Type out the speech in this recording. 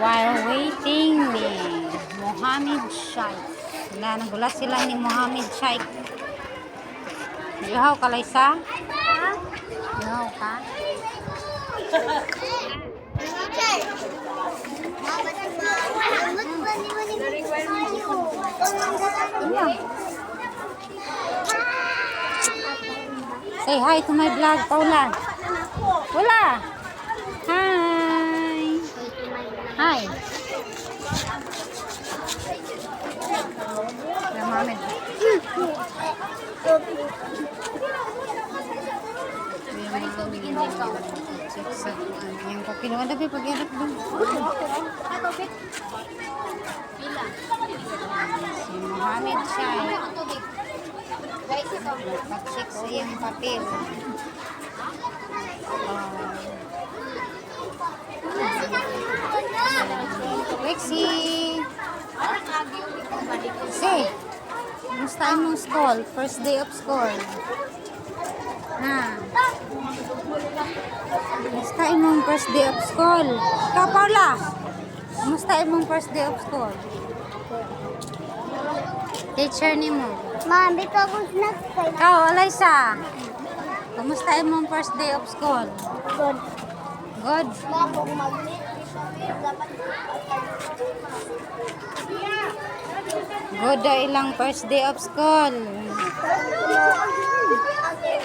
While waiting ni Mohammed Sheikh. Nagulat sila ni Mohammed Sheikh. Ihaw ka, Liza? Ihaw ka? Say hi to my vlog, Paula. Paula. Hi. Hi. Mohammed. Yang kopi naman na pag-irap doon. Si Mohammed Sheikh. Pag-check sa iyang papel. Lexi. Say, kumusta imong school? First day of school. Ha? Kumusta imong first day of school? Ikaw, Paula. Kumusta imong first day of school? Teacher ni mo. Ma'am, bito ako snacks kay Ikaw, Alaysa. Kumusta imong first day of school? God. Good? Ma'am, kung mag-meet, dapat Good daw ilang first day of school.